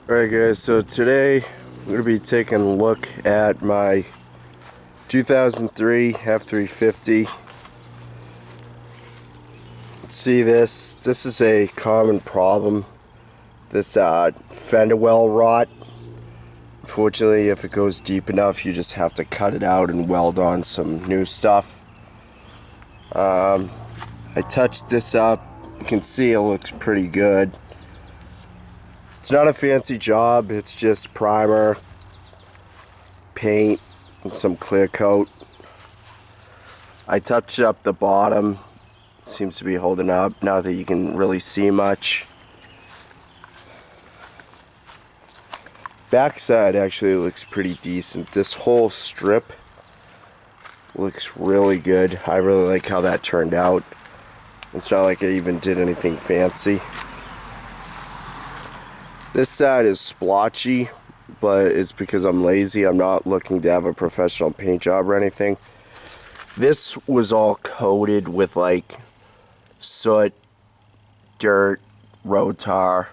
Alright guys, so today I'm going to be taking a look at my 2003 F350. See this is a common problem, this fender well rot. Unfortunately, if it goes deep enough, you just have to cut it out and weld on some new stuff. I touched this up, you can see it looks pretty good. It's not a fancy job, it's just primer, paint, and some clear coat. I touched up the bottom, seems to be holding up, not that you can really see much. Backside actually looks pretty decent. This whole strip looks really good. I really like how that turned out. It's not like I even did anything fancy. This side is splotchy, but it's because I'm lazy. I'm not looking to have a professional paint job or anything. This was all coated with like soot, dirt, road tar.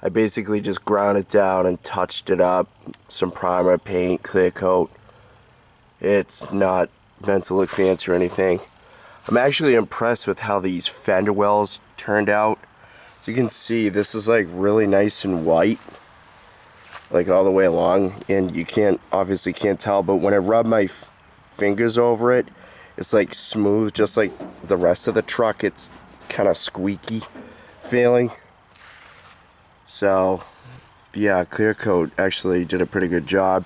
I basically just ground it down and touched it up. Some primer, paint, clear coat. It's not meant to look fancy or anything. I'm actually impressed with how these fender wells turned out. As you can see, this is like really nice and white, like all the way along, and you obviously can't tell, but when I rub my fingers over it, it's like smooth, just like the rest of the truck. It's kind of squeaky feeling. So yeah, clear coat actually did a pretty good job.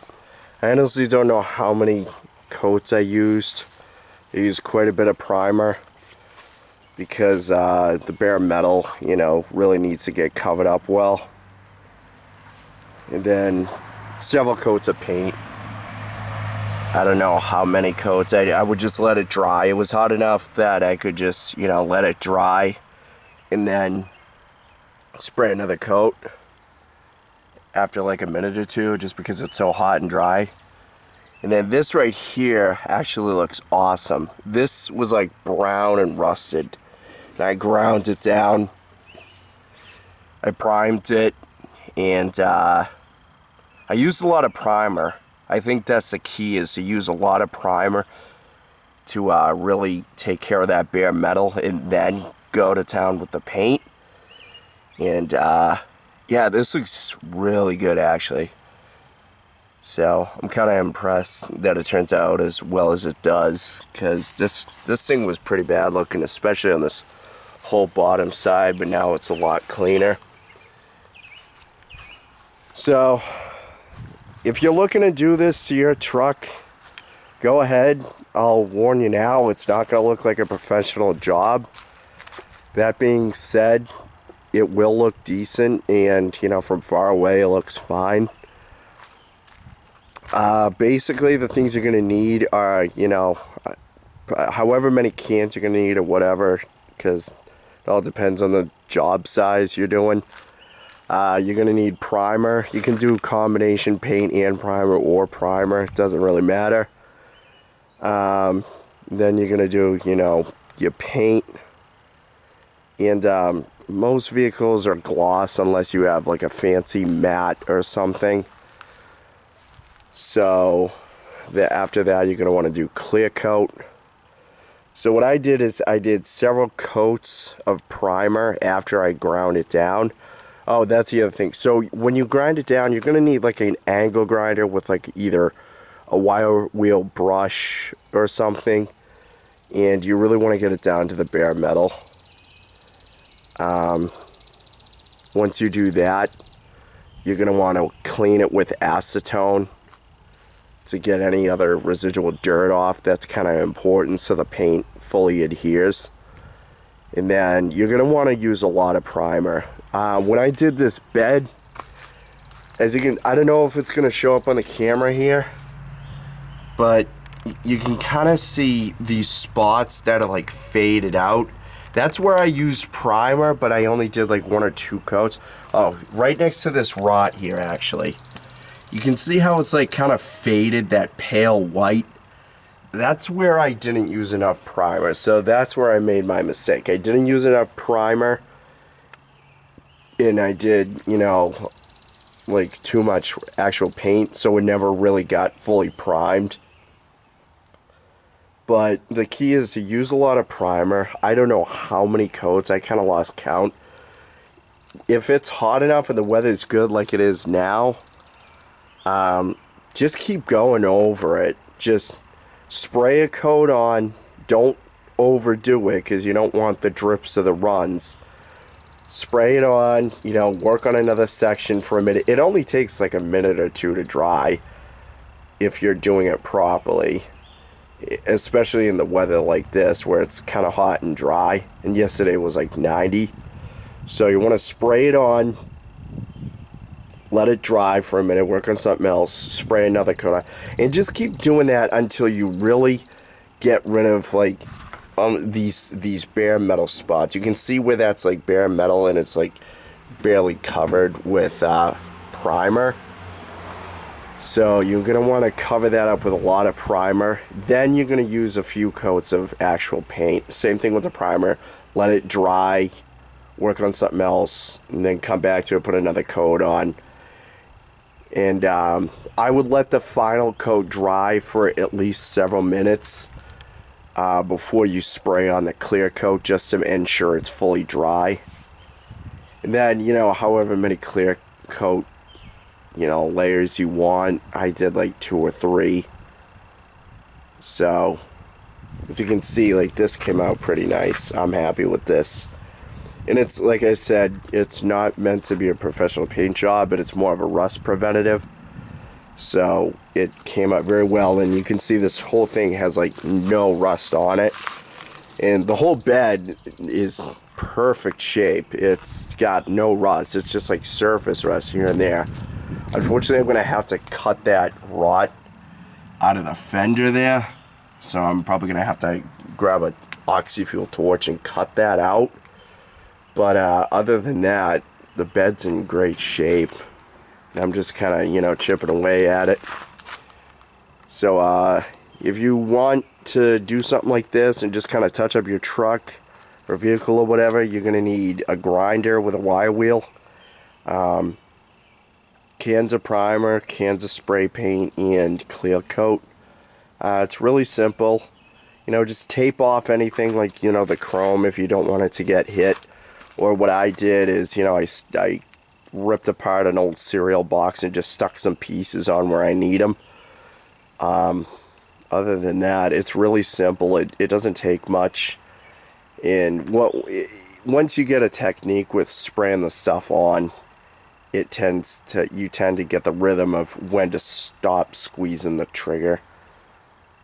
I honestly don't know how many coats I used. I used quite a bit of primer, because the bare metal, really needs to get covered up well. And then several coats of paint. I don't know how many coats. I would just let it dry. It was hot enough that I could just, let it dry and then spray another coat after like a minute or two, just because it's so hot and dry. And then this right here actually looks awesome. This was like brown and rusted. And I ground it down, I primed it, and I used a lot of primer. I think that's the key, is to use a lot of primer to really take care of that bare metal, and then go to town with the paint. And yeah, this looks really good actually. So I'm kind of impressed that it turns out as well as it does, because this thing was pretty bad looking, especially on this whole bottom side, but now it's a lot cleaner. So if you're looking to do this to your truck, go ahead. I'll warn you now, it's not going to look like a professional job. That being said, it will look decent, and from far away it looks fine. Basically the things you're going to need are, however many cans you're going to need or whatever, because it all depends on the job size you're doing. You're going to need primer. You can do combination paint and primer, or primer. It doesn't really matter. Then you're going to do, your paint. And most vehicles are gloss unless you have like a fancy matte or something. So after that, you're going to want to do clear coat. So what I did is I did several coats of primer after I ground it down. Oh, that's the other thing. So when you grind it down, you're going to need like an angle grinder with like either a wire wheel brush or something. And you really want to get it down to the bare metal. Once you do that, you're going to want to clean it with acetone to get any other residual dirt off. That's kind of important so the paint fully adheres. And then you're going to want to use a lot of primer. When I did this bed, as you can, I don't know if it's going to show up on the camera here, but you can kind of see these spots that are like faded out. That's where I used primer, but I only did like 1 or 2 coats. Oh, right next to this rot here actually. You can see how it's like kind of faded, that pale white. That's where I didn't use enough primer. So that's where I made my mistake. I didn't use enough primer. And I did, like too much actual paint, so it never really got fully primed. But the key is to use a lot of primer. I don't know how many coats, I kind of lost count. If it's hot enough and the weather's good like it is now, just keep going over it. Just spray a coat on. Don't overdo it because you don't want the drips or the runs. Spray it on, you know, work on another section for a minute. It only takes like a minute or two to dry if you're doing it properly, especially in the weather like this where it's kind of hot and dry, and yesterday was like 90. So you want to spray it on, let it dry for a minute, work on something else, spray another coat on, and just keep doing that until you really get rid of like these bare metal spots. You can see where that's like bare metal and it's like barely covered with primer. So you're going to want to cover that up with a lot of primer. Then you're going to use a few coats of actual paint. Same thing with the primer. Let it dry, work on something else, and then come back to it, put another coat on. And I would let the final coat dry for at least several minutes before you spray on the clear coat, just to ensure it's fully dry. And then, you know, however many clear coat, you know, layers you want. I did like 2 or 3. So as you can see, like, this came out pretty nice. I'm happy with this. And it's, like I said, it's not meant to be a professional paint job, but it's more of a rust preventative. So it came out very well, and you can see this whole thing has like no rust on it. And the whole bed is perfect shape. It's got no rust. It's just like surface rust here and there. Unfortunately, I'm going to have to cut that rot out of the fender there. So I'm probably going to have to grab an oxy-fuel torch and cut that out. But other than that, the bed's in great shape. I'm just kind of, you know, chipping away at it. So if you want to do something like this and just kind of touch up your truck or vehicle or whatever, you're going to need a grinder with a wire wheel, cans of primer, cans of spray paint, and clear coat. It's really simple. You know, just tape off anything like, you know, the chrome if you don't want it to get hit. Or what I did is, you know, I ripped apart an old cereal box and just stuck some pieces on where I need them. Other than that, it's really simple. It doesn't take much. And once you get a technique with spraying the stuff on, you tend to get the rhythm of when to stop squeezing the trigger.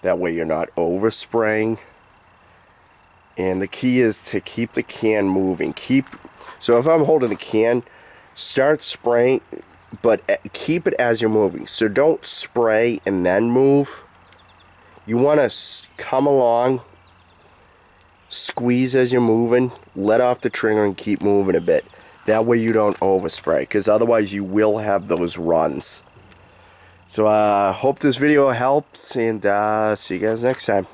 That way you're not overspraying. And the key is to keep the can moving. So if I'm holding the can, start spraying, but keep it as you're moving. So don't spray and then move. You want to come along, squeeze as you're moving, let off the trigger and keep moving a bit. That way you don't overspray, because otherwise you will have those runs. So I hope this video helps, and see you guys next time.